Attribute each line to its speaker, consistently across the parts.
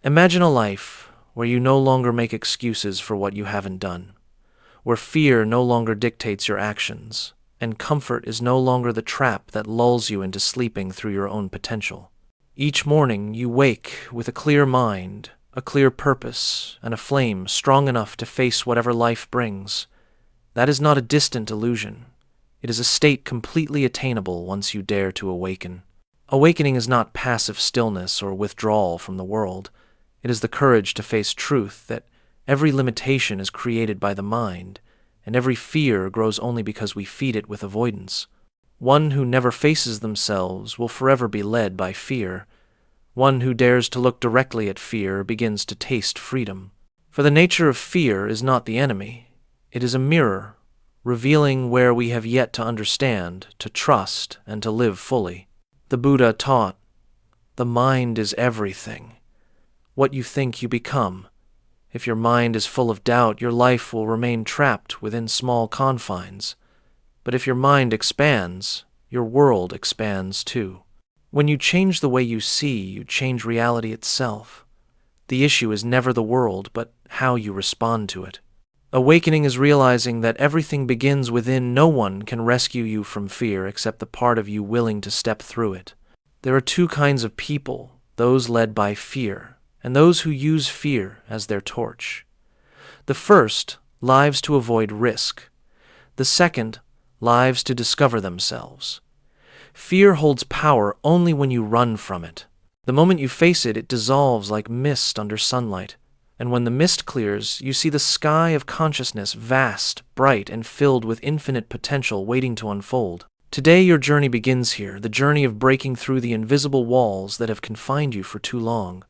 Speaker 1: Imagine a life where you no longer make excuses for what you haven't done, where fear no longer dictates your actions, and comfort is no longer the trap that lulls you into sleeping through your own potential. Each morning you wake with a clear mind, a clear purpose, and a flame strong enough to face whatever life brings. That is not a distant illusion. It is a state completely attainable once you dare to awaken. Awakening is not passive stillness or withdrawal from the world. It is the courage to face truth that every limitation is created by the mind, and every fear grows only because we feed it with avoidance. One who never faces themselves will forever be led by fear. One who dares to look directly at fear begins to taste freedom. For the nature of fear is not the enemy. It is a mirror, revealing where we have yet to understand, to trust, and to live fully. The Buddha taught, "The mind is everything. What you think you become. If your mind is full of doubt, your life will remain trapped within small confines. But if your mind expands, your world expands too. When you change the way you see, you change reality itself. The issue is never the world, but how you respond to it." Awakening is realizing that everything begins within. No one can rescue you from fear except the part of you willing to step through it. There are two kinds of people, those led by fear, and those who use fear as their torch. The first, lives to avoid risk. The second, lives to discover themselves. Fear holds power only when you run from it. The moment you face it, it dissolves like mist under sunlight. And when the mist clears, you see the sky of consciousness vast, bright, and filled with infinite potential waiting to unfold. Today your journey begins here, the journey of breaking through the invisible walls that have confined you for too long.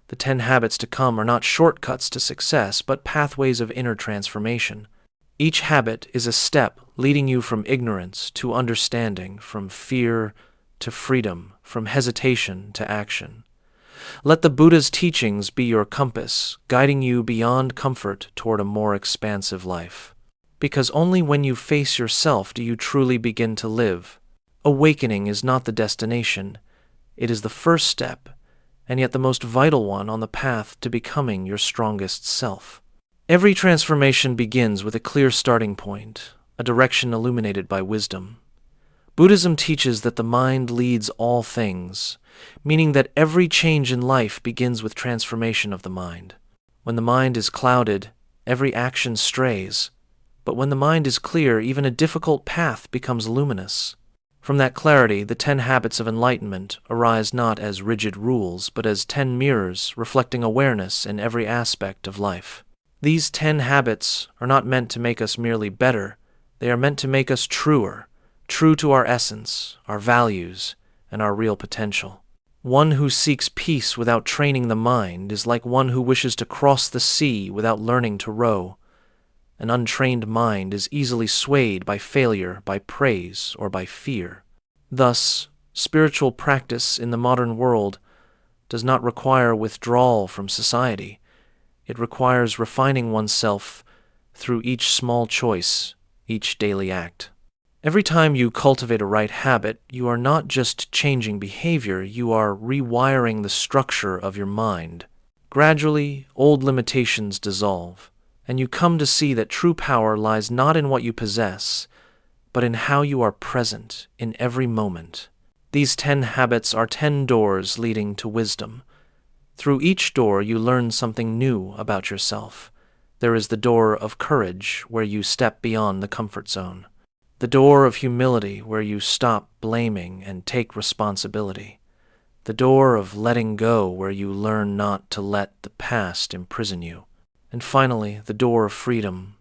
Speaker 1: The 10 habits to come are not shortcuts to success, but pathways of inner transformation. Each habit is a step leading you from ignorance to understanding, from fear to freedom, from hesitation to action. Let the Buddha's teachings be your compass, guiding you beyond comfort toward a more expansive life. Because only when you face yourself do you truly begin to live. Awakening is not the destination. It is the first step, and yet the most vital one on the path to becoming your strongest self. Every transformation begins with a clear starting point, a direction illuminated by wisdom. Buddhism teaches that the mind leads all things, meaning that every change in life begins with transformation of the mind. When the mind is clouded, every action strays, but when the mind is clear, even a difficult path becomes luminous. From that clarity, the 10 habits of enlightenment arise not as rigid rules, but as 10 mirrors reflecting awareness in every aspect of life. These 10 habits are not meant to make us merely better, they are meant to make us truer, true to our essence, our values, and our real potential. One who seeks peace without training the mind is like one who wishes to cross the sea without learning to row. An untrained mind is easily swayed by failure, by praise, or by fear. Thus, spiritual practice in the modern world does not require withdrawal from society. It requires refining oneself through each small choice, each daily act. Every time you cultivate a right habit, you are not just changing behavior, you are rewiring the structure of your mind. Gradually, old limitations dissolve, and you come to see that true power lies not in what you possess, but in how you are present in every moment. These 10 habits are 10 doors leading to wisdom. Through each door, you learn something new about yourself. There is the door of courage, where you step beyond the comfort zone. The door of humility, where you stop blaming and take responsibility. The door of letting go, where you learn not to let the past imprison you. And finally, the door of freedom,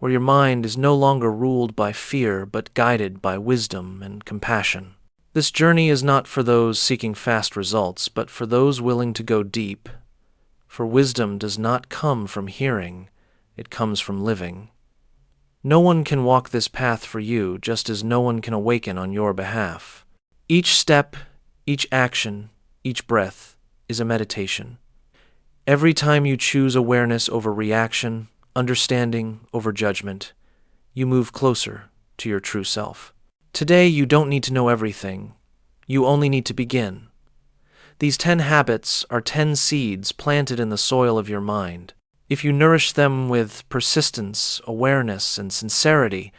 Speaker 1: where your mind is no longer ruled by fear, but guided by wisdom and compassion. This journey is not for those seeking fast results, but for those willing to go deep. For wisdom does not come from hearing, it comes from living. No one can walk this path for you, just as no one can awaken on your behalf. Each step, each action, each breath is a meditation. Every time you choose awareness over reaction, understanding over judgment, you move closer to your true self. Today, you don't need to know everything. You only need to begin. These 10 habits are 10 seeds planted in the soil of your mind. If you nourish them with persistence, awareness, and sincerity,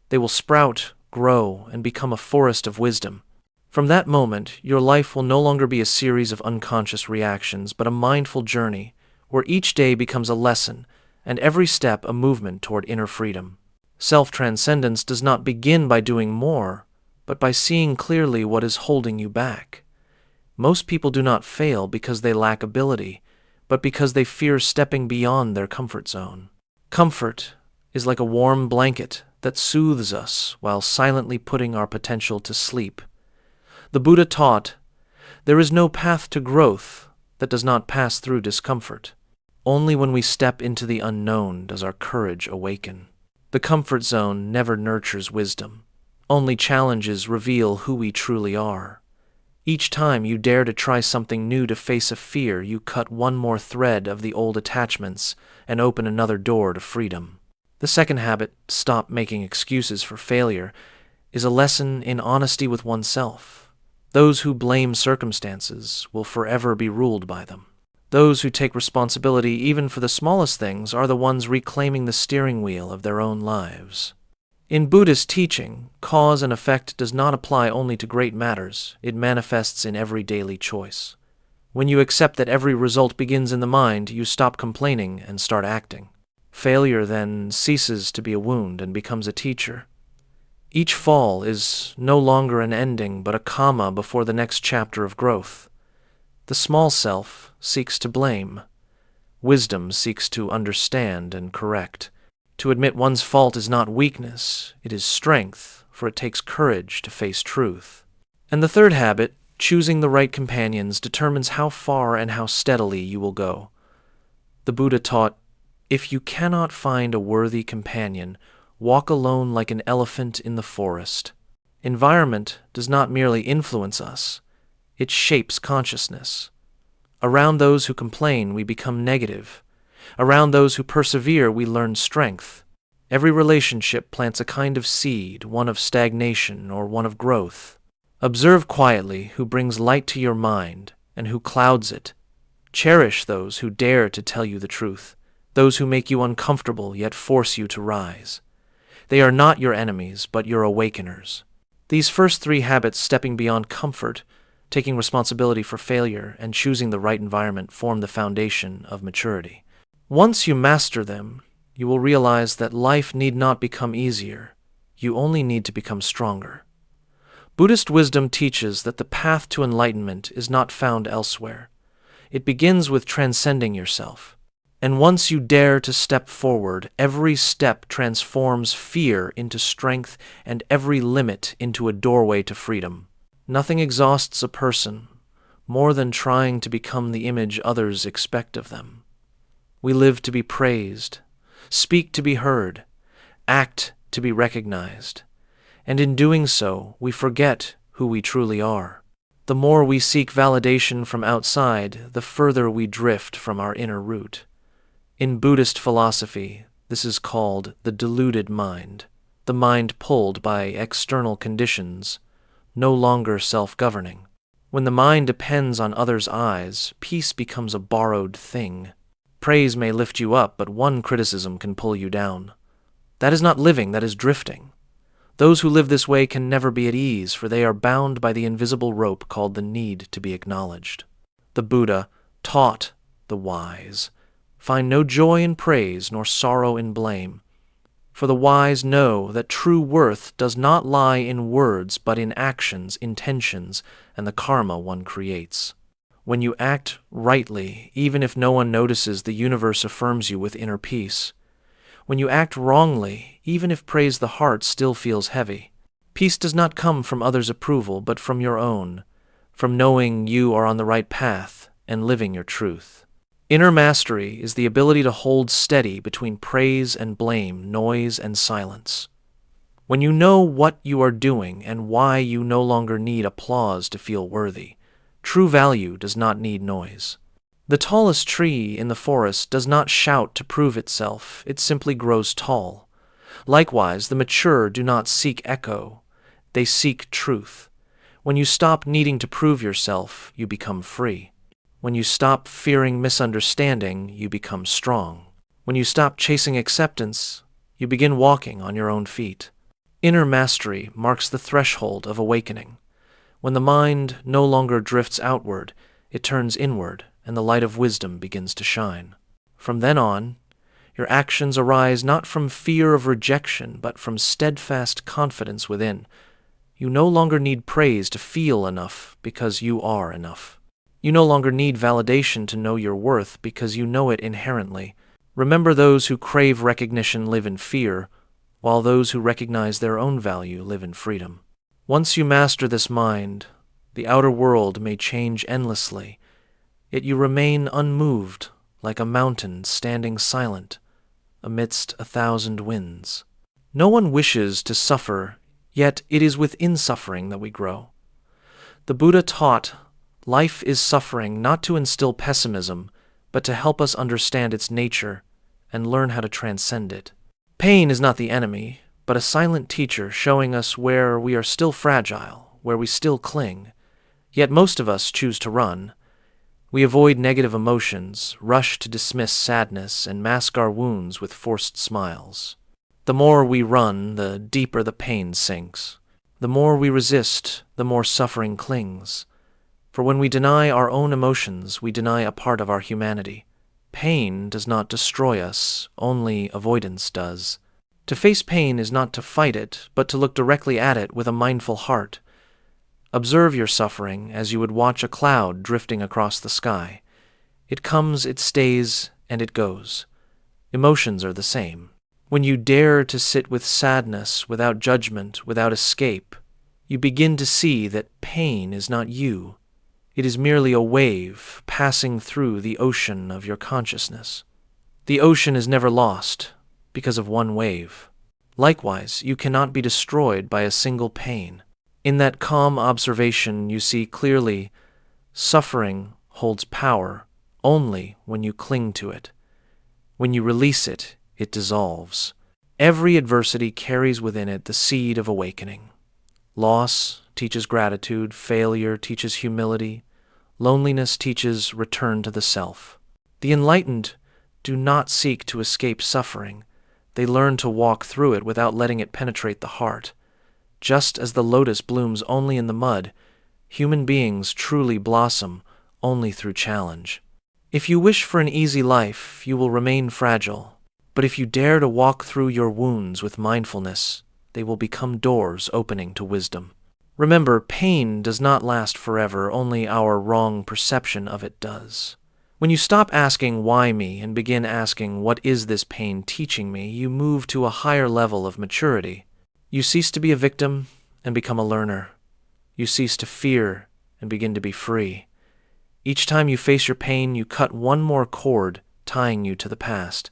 Speaker 1: they will sprout, grow, and become a forest of wisdom. From that moment, your life will no longer be a series of unconscious reactions, but a mindful journey, where each day becomes a lesson, and every step a movement toward inner freedom. Self-transcendence does not begin by doing more, but by seeing clearly what is holding you back. Most people do not fail because they lack ability, but because they fear stepping beyond their comfort zone. Comfort is like a warm blanket that soothes us while silently putting our potential to sleep. The Buddha taught, "There is no path to growth that does not pass through discomfort. Only when we step into the unknown does our courage awaken." The comfort zone never nurtures wisdom. Only challenges reveal who we truly are. Each time you dare to try something new to face a fear, you cut one more thread of the old attachments and open another door to freedom. The second habit, stop making excuses for failure, is a lesson in honesty with oneself. Those who blame circumstances will forever be ruled by them. Those who take responsibility even for the smallest things are the ones reclaiming the steering wheel of their own lives. In Buddhist teaching, cause and effect does not apply only to great matters, it manifests in every daily choice. When you accept that every result begins in the mind, you stop complaining and start acting. Failure then ceases to be a wound and becomes a teacher. Each fall is no longer an ending but a comma before the next chapter of growth. The small self seeks to blame. Wisdom seeks to understand and correct. To admit one's fault is not weakness, it is strength, for it takes courage to face truth. And the third habit, choosing the right companions, determines how far and how steadily you will go. The Buddha taught, "If you cannot find a worthy companion, walk alone like an elephant in the forest." Environment does not merely influence us, it shapes consciousness. Around those who complain, we become negative. Around those who persevere, we learn strength. Every relationship plants a kind of seed, one of stagnation or one of growth. Observe quietly who brings light to your mind and who clouds it. Cherish those who dare to tell you the truth, those who make you uncomfortable yet force you to rise. They are not your enemies, but your awakeners. These first 3 habits, stepping beyond comfort, taking responsibility for failure, and choosing the right environment, form the foundation of maturity. Once you master them, you will realize that life need not become easier. You only need to become stronger. Buddhist wisdom teaches that the path to enlightenment is not found elsewhere. It begins with transcending yourself. And once you dare to step forward, every step transforms fear into strength and every limit into a doorway to freedom. Nothing exhausts a person more than trying to become the image others expect of them. We live to be praised, speak to be heard, act to be recognized, and in doing so, we forget who we truly are. The more we seek validation from outside, the further we drift from our inner root. In Buddhist philosophy, this is called the deluded mind, the mind pulled by external conditions, no longer self-governing. When the mind depends on others' eyes, peace becomes a borrowed thing. Praise may lift you up, but one criticism can pull you down. That is not living, that is drifting. Those who live this way can never be at ease, for they are bound by the invisible rope called the need to be acknowledged. The Buddha taught the wise, "Find no joy in praise, nor sorrow in blame." For the wise know that true worth does not lie in words, but in actions, intentions, and the karma one creates. When you act rightly, even if no one notices, the universe affirms you with inner peace. When you act wrongly, even if praise the heart still feels heavy. Peace does not come from others' approval, but from your own, from knowing you are on the right path and living your truth. Inner mastery is the ability to hold steady between praise and blame, noise and silence. When you know what you are doing and why you no longer need applause to feel worthy, true value does not need noise. The tallest tree in the forest does not shout to prove itself, it simply grows tall. Likewise, the mature do not seek echo, they seek truth. When you stop needing to prove yourself, you become free. When you stop fearing misunderstanding, you become strong. When you stop chasing acceptance, you begin walking on your own feet. Inner mastery marks the threshold of awakening. When the mind no longer drifts outward, it turns inward, and the light of wisdom begins to shine. From then on, your actions arise not from fear of rejection, but from steadfast confidence within. You no longer need praise to feel enough because you are enough. You no longer need validation to know your worth because you know it inherently. Remember, those who crave recognition live in fear, while those who recognize their own value live in freedom. Once you master this mind, the outer world may change endlessly, yet you remain unmoved, like a mountain standing silent amidst 1,000 winds. No one wishes to suffer, yet it is within suffering that we grow. The Buddha taught, life is suffering not to instill pessimism, but to help us understand its nature and learn how to transcend it. Pain is not the enemy, but a silent teacher showing us where we are still fragile, where we still cling. Yet most of us choose to run. We avoid negative emotions, rush to dismiss sadness, and mask our wounds with forced smiles. The more we run, the deeper the pain sinks. The more we resist, the more suffering clings. For when we deny our own emotions, we deny a part of our humanity. Pain does not destroy us, only avoidance does. To face pain is not to fight it, but to look directly at it with a mindful heart. Observe your suffering as you would watch a cloud drifting across the sky. It comes, it stays, and it goes. Emotions are the same. When you dare to sit with sadness, without judgment, without escape, you begin to see that pain is not you. It is merely a wave passing through the ocean of your consciousness. The ocean is never lost because of one wave. Likewise, you cannot be destroyed by a single pain. In that calm observation, you see clearly, suffering holds power only when you cling to it. When you release it, it dissolves. Every adversity carries within it the seed of awakening. Loss teaches gratitude, failure teaches humility, loneliness teaches return to the self. The enlightened do not seek to escape suffering. They learn to walk through it without letting it penetrate the heart. Just as the lotus blooms only in the mud, human beings truly blossom only through challenge. If you wish for an easy life, you will remain fragile. But if you dare to walk through your wounds with mindfulness, they will become doors opening to wisdom. Remember, pain does not last forever, only our wrong perception of it does. When you stop asking, why me, and begin asking, what is this pain teaching me, you move to a higher level of maturity. You cease to be a victim and become a learner. You cease to fear and begin to be free. Each time you face your pain, you cut one more cord tying you to the past.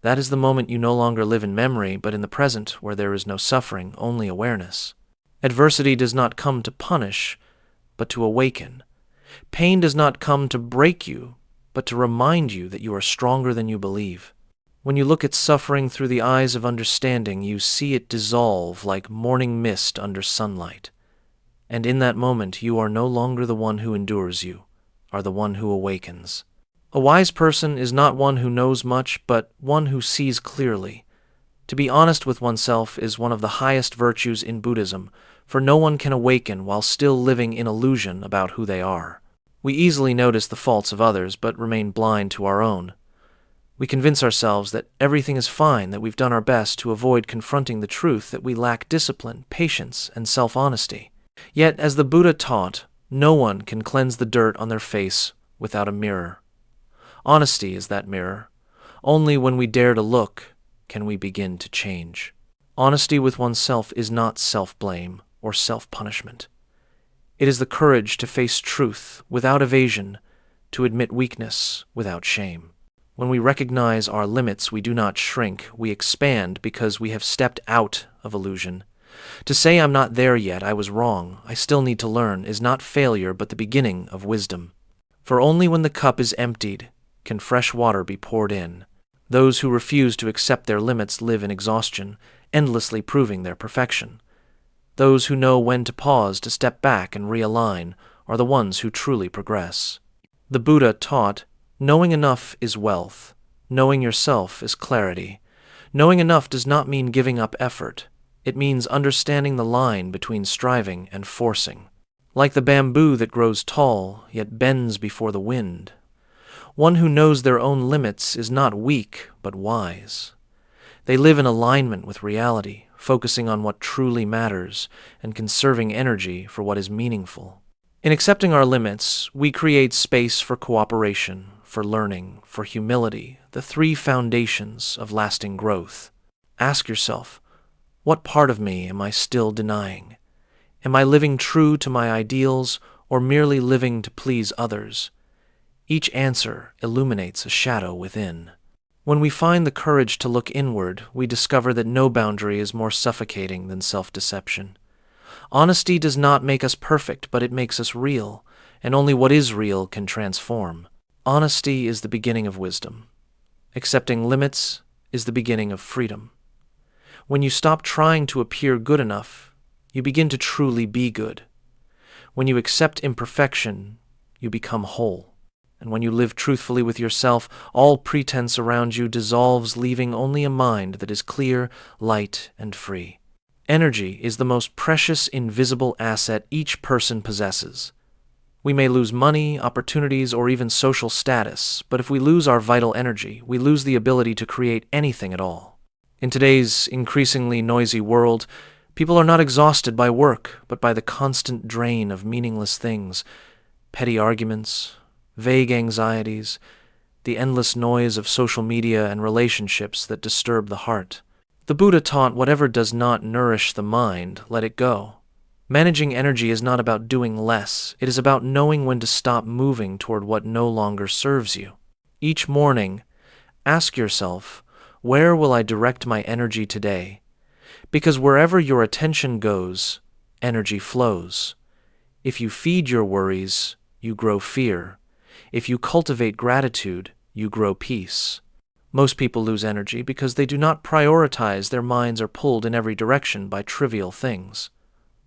Speaker 1: That is the moment you no longer live in memory, but in the present, where there is no suffering, only awareness. Adversity does not come to punish, but to awaken. Pain does not come to break you, but to remind you that you are stronger than you believe. When you look at suffering through the eyes of understanding, you see it dissolve like morning mist under sunlight. And in that moment, you are no longer the one who endures, you are the one who awakens. A wise person is not one who knows much, but one who sees clearly. To be honest with oneself is one of the highest virtues in Buddhism, for no one can awaken while still living in illusion about who they are. We easily notice the faults of others, but remain blind to our own. We convince ourselves that everything is fine, that we've done our best to avoid confronting the truth, that we lack discipline, patience, and self-honesty. Yet, as the Buddha taught, no one can cleanse the dirt on their face without a mirror. Honesty is that mirror. Only when we dare to look can we begin to change. Honesty with oneself is not self-blame or self-punishment. It is the courage to face truth without evasion, to admit weakness without shame. When we recognize our limits, we do not shrink, we expand because we have stepped out of illusion. To say I'm not there yet, I was wrong, I still need to learn, is not failure but the beginning of wisdom. For only when the cup is emptied can fresh water be poured in. Those who refuse to accept their limits live in exhaustion, endlessly proving their perfection. Those who know when to pause, to step back and realign, are the ones who truly progress. The Buddha taught, knowing enough is wealth. Knowing yourself is clarity. Knowing enough does not mean giving up effort. It means understanding the line between striving and forcing. Like the bamboo that grows tall, yet bends before the wind. One who knows their own limits is not weak, but wise. They live in alignment with reality, focusing on what truly matters and conserving energy for what is meaningful. In accepting our limits, we create space for cooperation, for learning, for humility, the three foundations of lasting growth. Ask yourself, what part of me am I still denying? Am I living true to my ideals or merely living to please others? Each answer illuminates a shadow within. When we find the courage to look inward, we discover that no boundary is more suffocating than self-deception. Honesty does not make us perfect, but it makes us real, and only what is real can transform. Honesty is the beginning of wisdom. Accepting limits is the beginning of freedom. When you stop trying to appear good enough, you begin to truly be good. When you accept imperfection, you become whole. And when you live truthfully with yourself, all pretense around you dissolves, leaving only a mind that is clear, light, and free. Energy is the most precious, invisible asset each person possesses. We may lose money, opportunities, or even social status, but if we lose our vital energy, we lose the ability to create anything at all. In today's increasingly noisy world, people are not exhausted by work, but by the constant drain of meaningless things, petty arguments, vague anxieties, the endless noise of social media and relationships that disturb the heart. The Buddha taught whatever does not nourish the mind, let it go. Managing energy is not about doing less, it is about knowing when to stop moving toward what no longer serves you. Each morning, ask yourself, where will I direct my energy today? Because wherever your attention goes, energy flows. If you feed your worries, you grow fear. If you cultivate gratitude, you grow peace. Most people lose energy because they do not prioritize. Their minds are pulled in every direction by trivial things.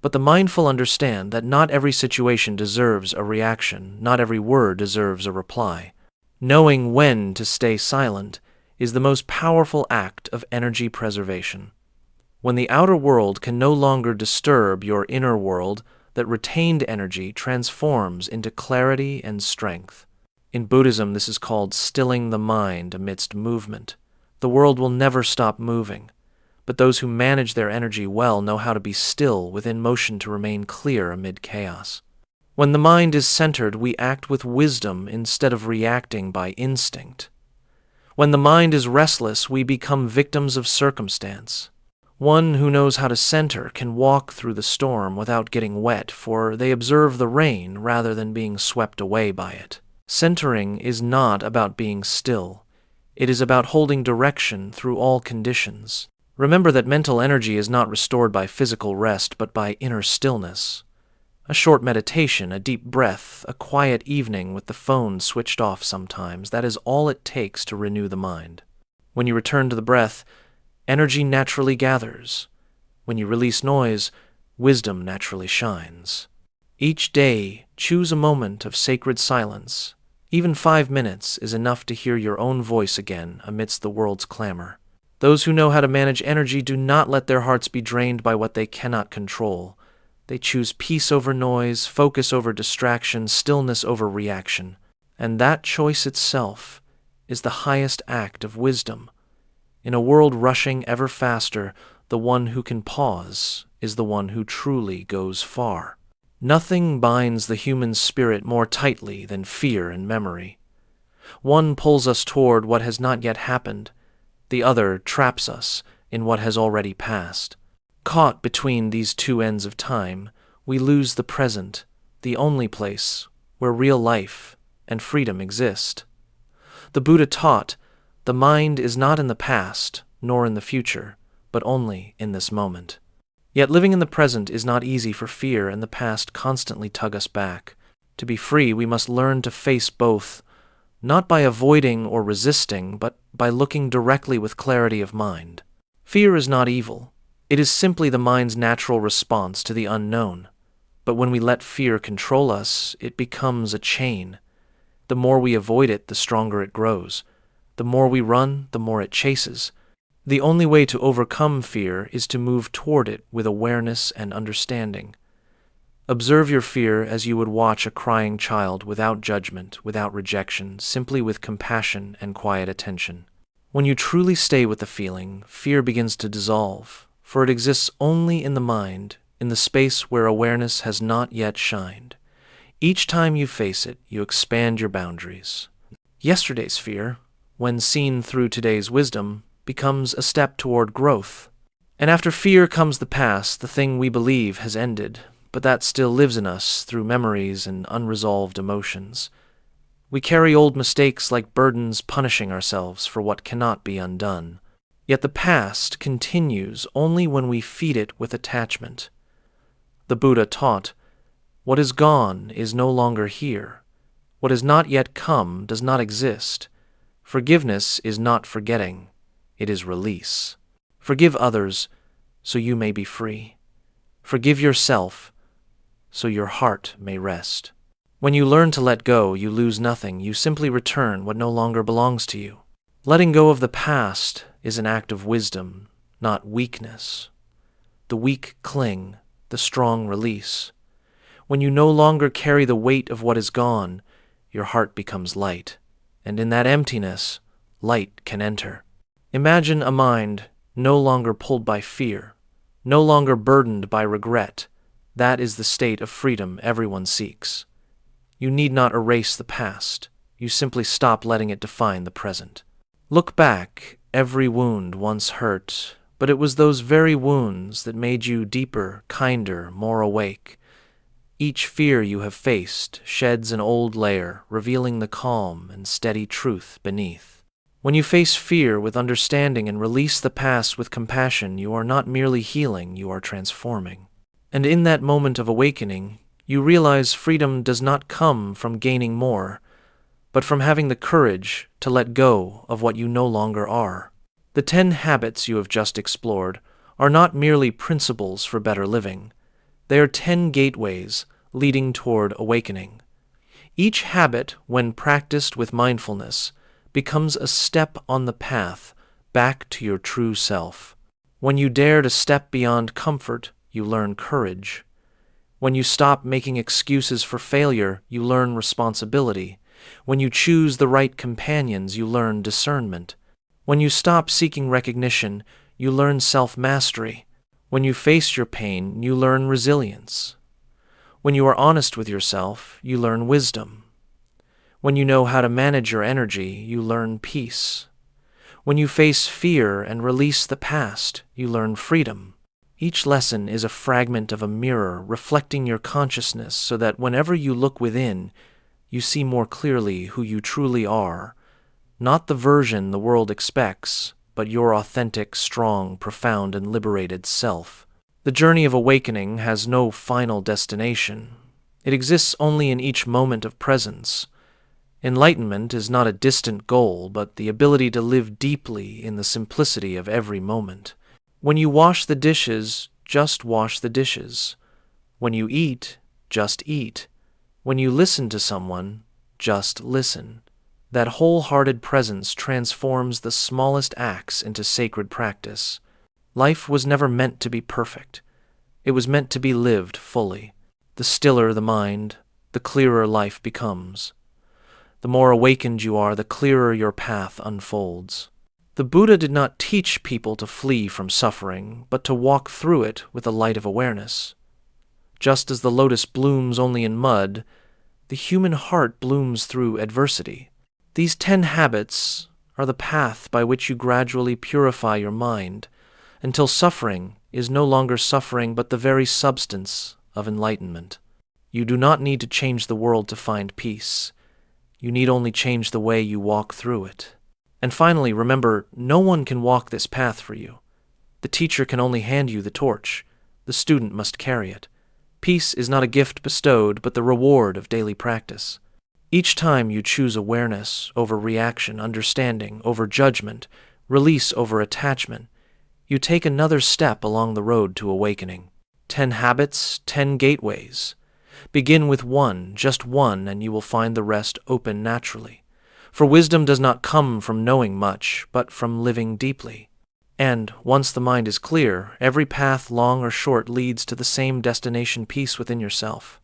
Speaker 1: But the mindful understand that not every situation deserves a reaction, not every word deserves a reply. Knowing when to stay silent is the most powerful act of energy preservation. When the outer world can no longer disturb your inner world, that retained energy transforms into clarity and strength. In Buddhism, this is called stilling the mind amidst movement. The world will never stop moving, but those who manage their energy well know how to be still within motion to remain clear amid chaos. When the mind is centered, we act with wisdom instead of reacting by instinct. When the mind is restless, we become victims of circumstance. One who knows how to center can walk through the storm without getting wet, for they observe the rain rather than being swept away by it. Centering is not about being still. It is about holding direction through all conditions. Remember that mental energy is not restored by physical rest, but by inner stillness. A short meditation, a deep breath, a quiet evening with the phone switched off sometimes, that is all it takes to renew the mind. When you return to the breath, energy naturally gathers. When you release noise, wisdom naturally shines. Each day, choose a moment of sacred silence. Even 5 minutes is enough to hear your own voice again amidst the world's clamor. Those who know how to manage energy do not let their hearts be drained by what they cannot control. They choose peace over noise, focus over distraction, stillness over reaction. And that choice itself is the highest act of wisdom. In a world rushing ever faster, the one who can pause is the one who truly goes far. Nothing binds the human spirit more tightly than fear and memory. One pulls us toward what has not yet happened. The other traps us in what has already passed. Caught between these two ends of time, we lose the present, the only place where real life and freedom exist. The Buddha taught, the mind is not in the past, nor in the future, but only in this moment. Yet living in the present is not easy, for fear and the past constantly tug us back. To be free, we must learn to face both, not by avoiding or resisting, but by looking directly with clarity of mind. Fear is not evil. It is simply the mind's natural response to the unknown. But when we let fear control us, it becomes a chain. The more we avoid it, the stronger it grows. The more we run, the more it chases. The only way to overcome fear is to move toward it with awareness and understanding. Observe your fear as you would watch a crying child, without judgment, without rejection, simply with compassion and quiet attention. When you truly stay with the feeling, fear begins to dissolve, for it exists only in the mind, in the space where awareness has not yet shined. Each time you face it, you expand your boundaries. Yesterday's fear, when seen through today's wisdom, becomes a step toward growth. And after fear comes the past, the thing we believe has ended, but that still lives in us through memories and unresolved emotions. We carry old mistakes like burdens, punishing ourselves for what cannot be undone. Yet the past continues only when we feed it with attachment. The Buddha taught, "What is gone is no longer here. What has not yet come does not exist. Forgiveness is not forgetting, it is release. Forgive others, so you may be free. Forgive yourself, so your heart may rest." When you learn to let go, you lose nothing, you simply return what no longer belongs to you. Letting go of the past is an act of wisdom, not weakness. The weak cling, the strong release. When you no longer carry the weight of what is gone, your heart becomes light, and in that emptiness, light can enter. Imagine a mind no longer pulled by fear, no longer burdened by regret. That is the state of freedom everyone seeks. You need not erase the past. You simply stop letting it define the present. Look back, every wound once hurt, but it was those very wounds that made you deeper, kinder, more awake. Each fear you have faced sheds an old layer, revealing the calm and steady truth beneath. When you face fear with understanding and release the past with compassion, you are not merely healing, you are transforming. And in that moment of awakening, you realize freedom does not come from gaining more, but from having the courage to let go of what you no longer are. The 10 habits you have just explored are not merely principles for better living. They are 10 gateways leading toward awakening. Each habit, when practiced with mindfulness, becomes a step on the path back to your true self. When you dare to step beyond comfort, you learn courage. When you stop making excuses for failure, you learn responsibility. When you choose the right companions, you learn discernment. When you stop seeking recognition, you learn self-mastery. When you face your pain, you learn resilience. When you are honest with yourself, you learn wisdom. When you know how to manage your energy, you learn peace. When you face fear and release the past, you learn freedom. Each lesson is a fragment of a mirror reflecting your consciousness so that whenever you look within, you see more clearly who you truly are, not the version the world expects, but your authentic, strong, profound, and liberated self. The journey of awakening has no final destination. It exists only in each moment of presence. Enlightenment is not a distant goal, but the ability to live deeply in the simplicity of every moment. When you wash the dishes, just wash the dishes. When you eat, just eat. When you listen to someone, just listen. That wholehearted presence transforms the smallest acts into sacred practice. Life was never meant to be perfect. It was meant to be lived fully. The stiller the mind, the clearer life becomes. The more awakened you are, the clearer your path unfolds. The Buddha did not teach people to flee from suffering, but to walk through it with the light of awareness. Just as the lotus blooms only in mud, the human heart blooms through adversity. These 10 habits are the path by which you gradually purify your mind, until suffering is no longer suffering but the very substance of enlightenment. You do not need to change the world to find peace. You need only change the way you walk through it. And finally, remember, no one can walk this path for you. The teacher can only hand you the torch. The student must carry it. Peace is not a gift bestowed, but the reward of daily practice. Each time you choose awareness over reaction, understanding over judgment, release over attachment, You take another step along the road to awakening. 10 habits, 10 gateways. Begin with one, just one, and you will find the rest open naturally. For wisdom does not come from knowing much, but from living deeply. And, once the mind is clear, every path, long or short, leads to the same destination: peace within yourself.